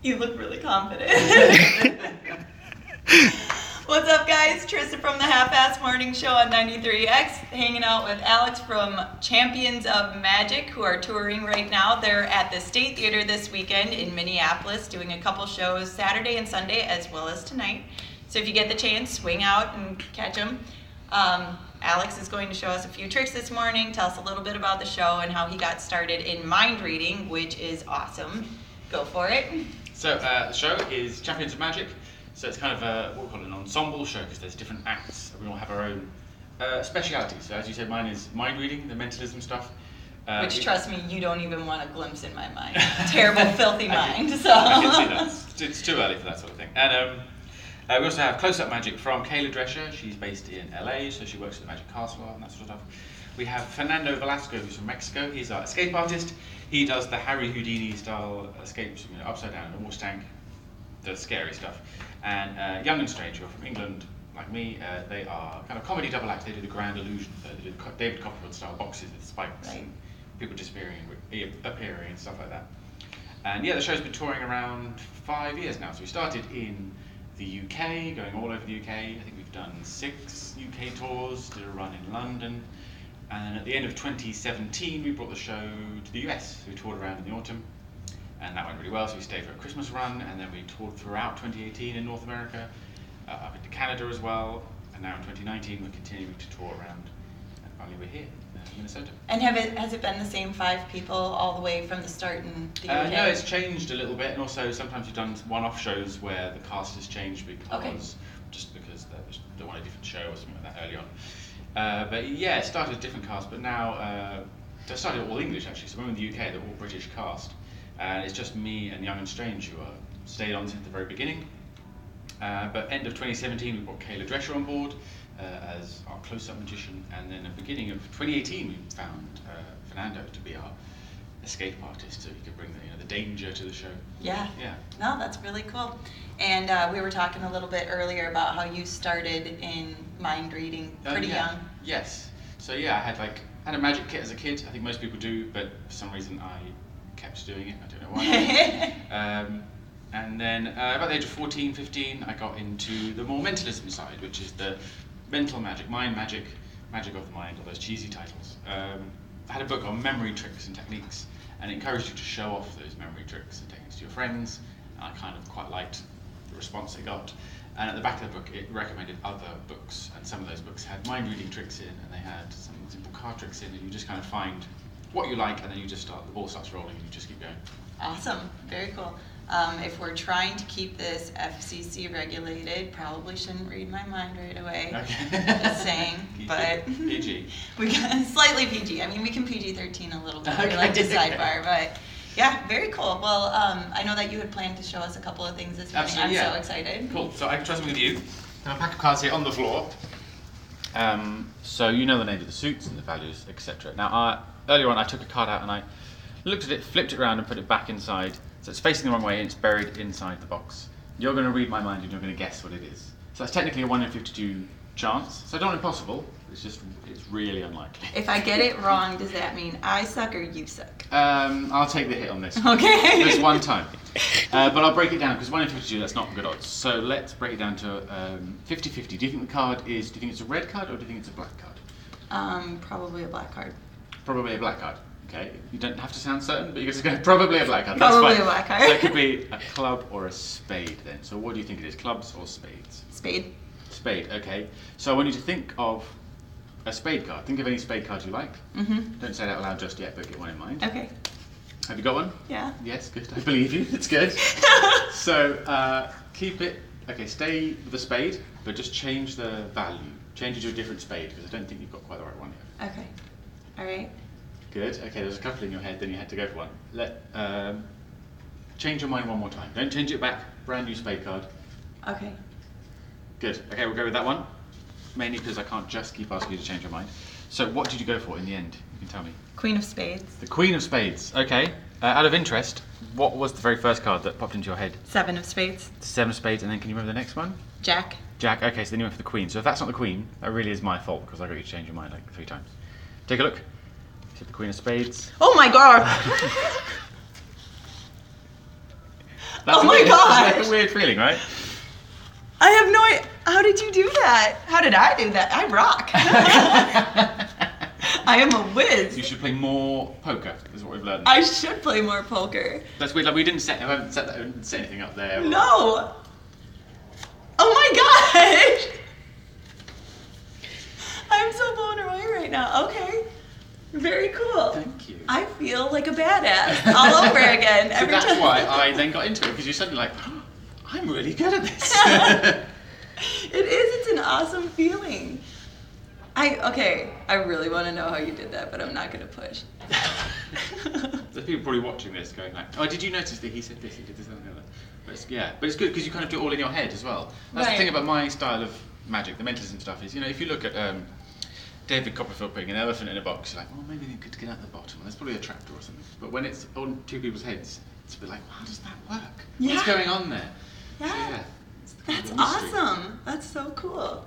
You look really confident. What's up, guys? Trista from the Half-Ass Morning Show on 93X, hanging out with Alex from Champions of Magic, who are touring right now. They're at the State Theater this weekend in Minneapolis, doing a couple shows Saturday and Sunday, as well as tonight. So if you get the chance, swing out and catch them. Alex is going to show us a few tricks this morning, tell us a little bit about the show and how he got started in mind reading, which is awesome. Go for it. So the show is Champions of Magic. So it's kind of what we call an ensemble show because there's different acts. We all have our own specialities. So as you said, mine is mind reading, the mentalism stuff. Which, trust me, you don't even want a glimpse in my mind. Terrible, filthy mind. So I can see that. It's too early for that sort of thing. And we also have Close-Up Magic from Kayla Drescher. She's based in LA, so she works at the Magic Castle and that sort of stuff. We have Fernando Velasco, who's from Mexico. He's our escape artist. He does the Harry Houdini style escapes, upside down in a water tank, the scary stuff. And Young and Strange, who are from England, like me, they are kind of comedy double act. They do the Grand Illusion, they do David Copperfield style boxes with spikes and people disappearing and appearing and stuff like that. And yeah, the show's been touring around for 5 years now. So we started in the UK, going all over the UK. I think we've done 6 UK tours, did a run in London. And then at the end of 2017, we brought the show to the US. So we toured around in the autumn. And that went really well, so we stayed for a Christmas run, and then we toured throughout 2018 in North America, up into Canada as well, and now in 2019 we're continuing to tour around, and finally we're here in Minnesota. And has it been the same 5 people all the way from the start in the UK? No, it's changed a little bit, and also sometimes we've done one-off shows where the cast has changed because they want a different show or something like that early on. But yeah, it started a different cast, but now they started all English actually, so when we were in the UK they're all British cast. And it's just me and Young and Strange who stayed on since the very beginning. But end of 2017, we brought Kayla Drescher on board as our close-up magician. And then at the beginning of 2018, we found Fernando to be our escape artist, so he could bring the danger to the show. Yeah. Yeah. No, that's really cool. And we were talking a little bit earlier about how you started in mind reading pretty young. Yes. So yeah, I had a magic kit as a kid. I think most people do, but for some reason I kept doing it, I don't know why. And then about the age of 14, 15, I got into the more mentalism side, which is the mental magic, mind magic, magic of the mind, all those cheesy titles. I had a book on memory tricks and techniques, and it encouraged you to show off those memory tricks and techniques to your friends, and I kind of quite liked the response it got. And at the back of the book, it recommended other books, and some of those books had mind reading tricks in, and they had some simple card tricks in, and you just kind of find what you like, and then the ball starts rolling, and you just keep going. Awesome, very cool. If we're trying to keep this FCC regulated, probably shouldn't read my mind right away. Okay. Just saying, but PG. We got slightly PG. I mean, we can PG-13 a little bit. Okay. We like to sidebar, but yeah, very cool. Well, I know that you had planned to show us a couple of things this morning. Absolutely, I'm so excited. Cool. So I can try something with you. I have a pack of cards here on the floor. So you know the names of the suits and the values, etc. Now, earlier on, I took a card out and I looked at it, flipped it around, and put it back inside. So it's facing the wrong way and it's buried inside the box. You're going to read my mind and you're going to guess what it is. So that's technically a 1 in 52 chance. So not impossible. It's really unlikely. If I get it wrong, does that mean I suck or you suck? I'll take the hit on this. Okay. This one time. But I'll break it down because 1 in 52, that's not good odds. So let's break it down to 50-50. Do you think the card is, do you think it's a red card or do you think it's a black card? Probably a black card. Probably a black card. Okay, you don't have to sound certain, but you're just going probably a black card. Probably a black card. So it could be a club or a spade then. So what do you think it is, clubs or spades? Spade. Spade, okay. So I want you to think of a spade card. Think of any spade cards you like. Mm-hmm. Don't say it out loud just yet, but get one in mind. Okay. Have you got one? Yeah. Yes, good. I believe you. It's good. So keep it, okay, stay with the spade, but just change the value. Change it to a different spade, because I don't think you've got quite the right one yet. Okay. All right. Good. Okay, there's a couple in your head, then you had to go for one. Change your mind one more time. Don't change it back. Brand new spade card. Okay. Good. Okay, we'll go with that one. Mainly because I can't just keep asking you to change your mind. So what did you go for in the end? You can tell me. Queen of Spades. The Queen of Spades. Okay. Out of interest, what was the very first card that popped into your head? 7 of Spades. 7 of Spades, and then can you remember the next one? Jack. Jack. Okay, so then you went for the Queen. So if that's not the Queen, that really is my fault because I got you to change your mind like 3 times. Take a look. You said the Queen of Spades. Oh my god! Oh my gosh. That's a weird feeling, right? I have no idea. How did you do that? How did I do that? I rock. I am a whiz. You should play more poker, is what we've learned. I should play more poker. That's weird. Like we didn't haven't set anything up there. No. Oh my gosh. I'm so blown away right now. Okay. Very cool. Thank you. I feel like a badass all over again. So every that's time. why I then got into it, because you're suddenly like, oh, I'm really good at this. It is. It's an awesome feeling. I really want to know how you did that, but I'm not going to push. There's people probably watching this going like, oh, did you notice that he said this, he did this, and the other? But it's good because you kind of do it all in your head as well. That's the thing about my style of magic, the mentalism stuff is, if you look at David Copperfield putting an elephant in a box, you're like, well, maybe they could get out the bottom. There's probably a trapdoor or something. But when it's on two people's heads, it's a bit like, how does that work? Yeah. What's going on there? Yeah. So, it's the kind That's of mystery. awesome. That's so cool.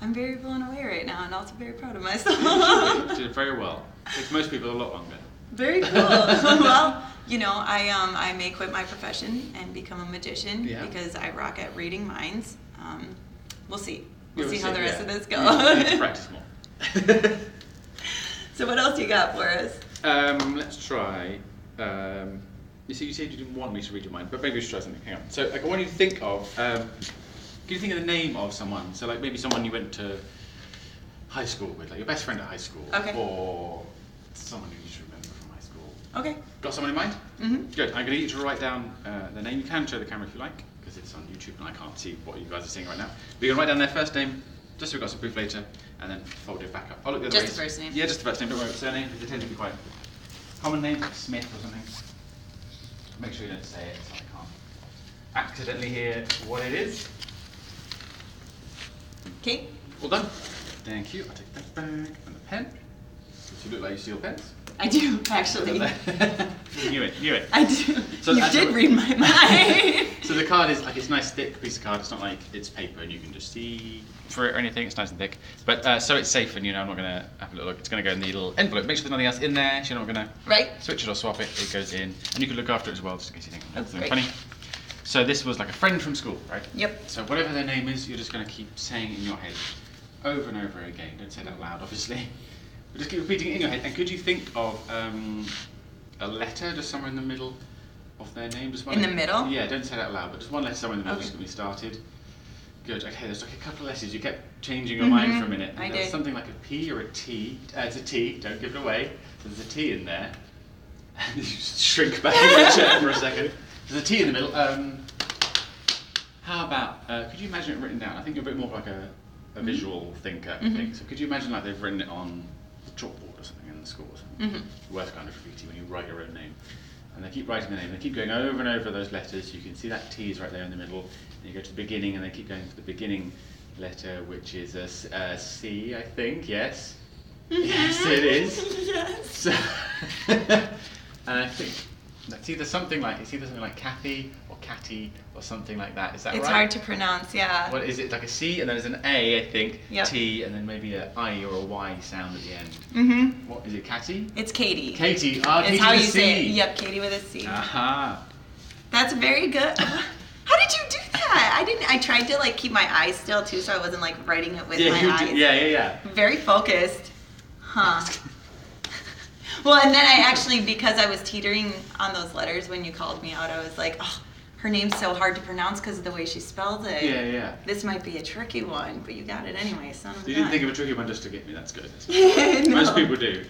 I'm very blown away right now and also very proud of myself. You did it very well. It takes most people a lot longer. Very cool. Well, I may quit my profession and become a magician because I rock at reading minds. We'll see. We'll see how the rest of this goes. You need to practice more. So what else you got for us? Let's try. You said you didn't want me to read your mind, but maybe we should try something. Hang on. So, I want you to think of. Can you think of the name of someone? So, like maybe someone you went to high school with, like your best friend at high school, Okay. or someone who you should remember from high school. Okay. Got someone in mind? Mm-hmm. Good. I'm going to get you to write down their name. You can show the camera if you like, because it's on YouTube and I can't see what you guys are seeing right now. But you're going to write down their first name, just so we've got some proof later, and then fold it back up. I'll look the other Just ways. the first name? Yeah, just the first name. Don't worry about the surname, because they tend to be quite common names, like Smith or something. Make sure you don't say it, so I can't accidentally hear what it is. Okay. All done. Thank you. I'll take that bag and the pen. Does you look like you steal pens? I do, actually. You knew it. I do. So You that's did what- read my mind. So the card is like it's a nice thick piece of card. It's not like it's paper and you can just see through it or anything. It's nice and thick. But so it's safe, and I'm not going to have a little look. It's going to go in the little envelope. Make sure there's nothing else in there. So you're not going to Right. switch it or swap it. It goes in, and you can look after it as well, just in case you think Oh, something great. funny. So this was like a friend from school, right? Yep. So whatever their name is, you're just going to keep saying in your head over and over again. Don't say it out loud, obviously. But just keep repeating it in your head. And could you think of a letter just somewhere in the middle of their name? Just one In the middle? Yeah, don't say it out loud, but just one letter somewhere in the middle, Okay. just to get me started. Good. Okay, there's like a couple of letters. You kept changing your mind for a minute. I And there's did. something like a P or a T. It's a T. Don't give it away. So there's a T in there. And you just shrink back in the chair for a second. There's a T in the middle. How about, could you imagine it written down? I think you're a bit more like a visual thinker, I think. So could you imagine like they've written it on a chalkboard or something in the school or something? Worst kind of graffiti when you write your own name. And they keep writing the name, they keep going over and over those letters. You can see that T is right there in the middle. And you go to the beginning and they keep going to the beginning letter, which is a C, I think, yes? Yes, it is. Yes. So, and I think it's either something like Kathy or Catty or something like that. Is that It's right? hard to pronounce, yeah. What is it? Like a C and then there's an A, I think. Yep. T and then maybe a I or a Y sound at the end. Mm-hmm. What is it? Catty? It's Katie. Katie. Ah, It's Katie how with you a say it. C. Yep, Katie with a C. Aha. That's very good. How did you do that? I tried to like keep my eyes still too, so I wasn't like writing it with my eyes. Yeah. Very focused. Huh. Well, and then I actually, because I was teetering on those letters when you called me out, I was like, oh, her name's so hard to pronounce because of the way she spelled it. Yeah. This might be a tricky one, but you got it anyway, son of a You didn't gun. think of a tricky one just to get me. That's good. No. Most people do.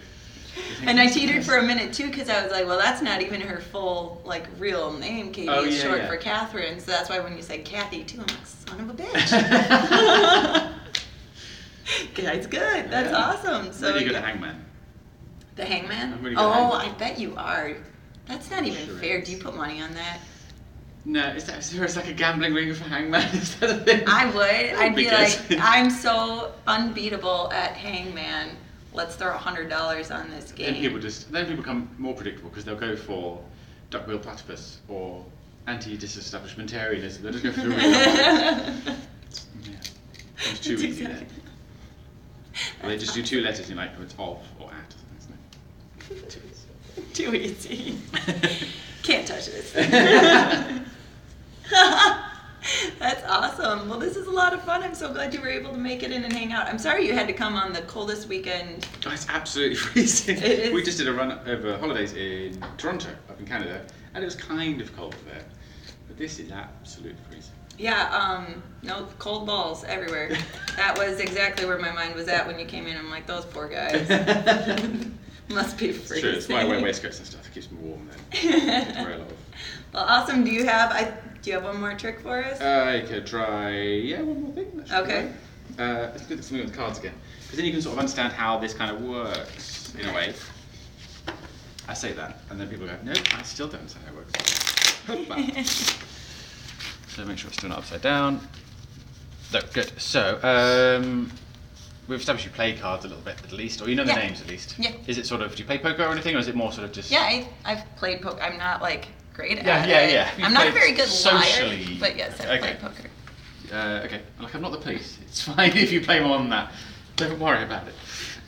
And I teetered for a minute too because I was like, well, that's not even her full like real name. Katie Oh, is yeah, short yeah. for Catherine, so that's why when you said Kathy too, I'm like, son of a bitch. That's good. That's Yeah. awesome. So Really good yeah. at hangman. The hangman? I'm really good at Oh, hangman. I bet you are. That's not even Sure fair. is. Do you put money on that? No, is there like a gambling ring for hangman? Is that a thing? I would. I'd be be like, good. I'm so unbeatable at hangman. Let's throw $100 on this game. Then people become more predictable because they'll go for duck-bill platypus or anti-disestablishmentarianism. They'll just go for the real one. Yeah. It's too That's easy exactly- then. Or they just do two letters and you're like, oh, it's of or at or something, isn't it? Too easy. Can't touch this. That's awesome. Well, this is a lot of fun. I'm so glad you were able to make it in and hang out. I'm sorry you had to come on the coldest weekend. Oh, it's absolutely freezing. It is. We just did a run over holidays in Toronto, up in Canada, and it was kind of cold there. But this is absolutely freezing. Yeah, no, cold balls everywhere. That was exactly where my mind was at when you came in. I'm like, those poor guys. Must be freezing. It's true, it's why I wear waistcoats and stuff. It keeps me warm then. Wear a lot of. Well, awesome. Do you have one more trick for us? I could try, one more thing. Okay. Let's do something with the cards again. Because then you can sort of understand how this kind of works, in a way. I say that, and then people go, no, I still don't understand how it works. So make sure it's still not upside down. No, good. So, we've established you play cards a little bit at least, or you know the names at least. Yeah. Is it sort of, do you play poker or anything, or is it more sort of just... Yeah, I've played poker. I'm not like great at it. Yeah. I'm not a very good socially. liar, but yes, I've played poker. Okay, like I'm not the police. It's fine if you play more than that. Don't worry about it.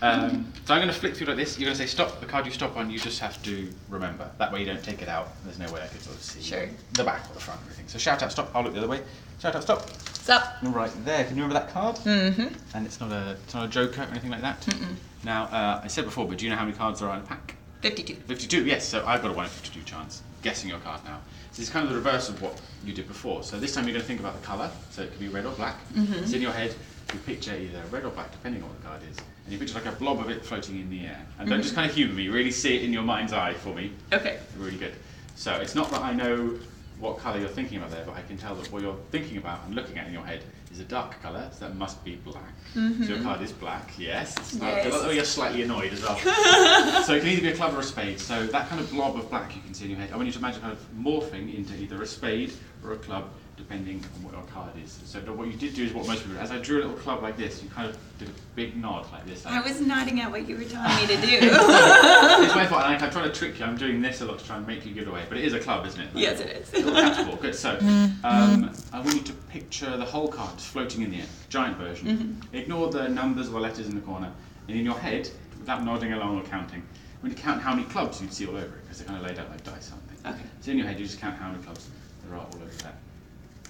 So I'm going to flick through like this. You're going to say stop. The card you stop on, you just have to remember. That way you don't take it out. There's no way I could sort of see the back or the front or anything. So shout out stop. I'll look the other way. Shout out stop. Stop. Right there. Can you remember that card? Mm-hmm. And it's not a joker or anything like that. Mm-mm. Now I said before, but do you know how many cards there are in a pack? 52. 52. Yes. So I've got a 1 in 52 chance guessing your card now. So it's kind of the reverse of what you did before. So this time you're going to think about the colour. So it can be red or black. Mm-hmm. So in your head, you picture either red or black, depending on what the card is. And you picture like a blob of it floating in the air. And don't just kind of humour me, really see it in your mind's eye for me. Okay. Really good. So it's not that I know what colour you're thinking about there, but I can tell that what you're thinking about and looking at in your head is a dark colour, so that must be black. Mm-hmm. So your card is black, yes. Yes. Oh, you're slightly annoyed as well. So it can either be a club or a spade. So that kind of blob of black you can see in your head, I want you to imagine kind of morphing into either a spade or a club, depending on what your card is. So what you did do is what most people do. As I drew a little club like this, you kind of did a big nod like this. I was nodding at what you were telling me to do. It's my fault, and I'm trying to trick you. I'm doing this a lot to try and make you give it away. But it is a club, isn't it? Yes, it is. Practical. Good. So I want you to picture the whole card just floating in the air. Giant version. Mm-hmm. Ignore the numbers or the letters in the corner. And in your head, without nodding along or counting, I want you to count how many clubs you'd see all over it, because they're kind of laid out like dice, aren't they? Okay. So in your head, you just count how many clubs there are all over that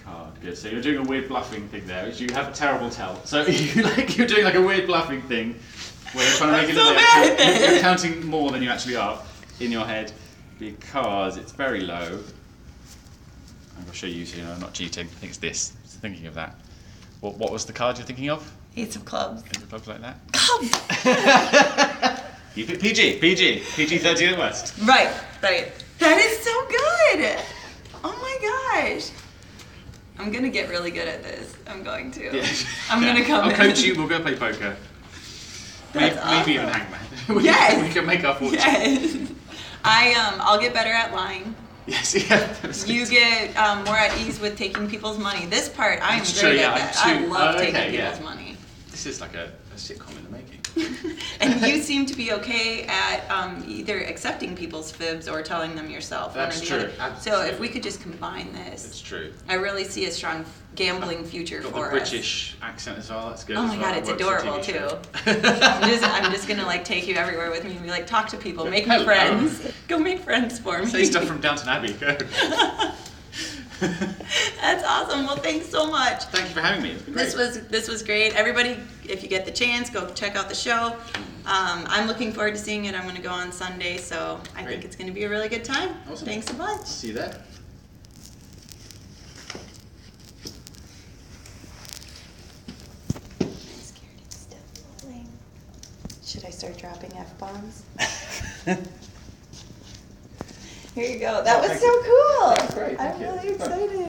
card. Good. So you're doing a weird bluffing thing there, which you have a terrible tell. So you're doing like a weird bluffing thing where you're trying to make it so look bad at like this. you're counting more than you actually are in your head because it's very low. I'm going to show you so you know I'm not cheating. I think it's this. Just thinking of that. What was the card you're thinking of? Ace of clubs. Is it clubs like that? Clubs! You pick PG-13 at worst. Right. That is so good! Oh my gosh. I'm gonna get really good at this. I'm going to. Yeah. I'm gonna come I'll in. coach you, we'll go play poker. That's Maybe even awesome. hangman. Yes. We can make our fortune. Yes. I'll get better at lying. Yes, yeah. You get more at ease with taking people's money. This part, I'm That's great true, at yeah, that. I'm I too- love okay, taking yeah. people's money. This is like a sitcom in the making. And you seem to be okay at either accepting people's fibs or telling them yourself. That's one or the true, other. So absolutely. if we could just combine this, It's true. I really see a strong gambling future Got for the us. British accent as well, that's good. Oh as my well. god, it's Works for adorable TV too. shows. I'm just gonna like take you everywhere with me and be like, talk to people, make me Hello. friends. Go make friends for me. Say stuff from Downton Abbey, go. That's awesome. Well, thanks so much. Thank you for having me. It's been great. This was great. Everybody, if you get the chance, go check out the show. I'm looking forward to seeing it. I'm going to go on Sunday, so I think it's going to be a really good time. Awesome. Thanks a bunch. See you there. I'm scared it's still falling. Should I start dropping F-bombs? Here you go. That was Thank so you. cool. That was great, thank I'm you. really excited.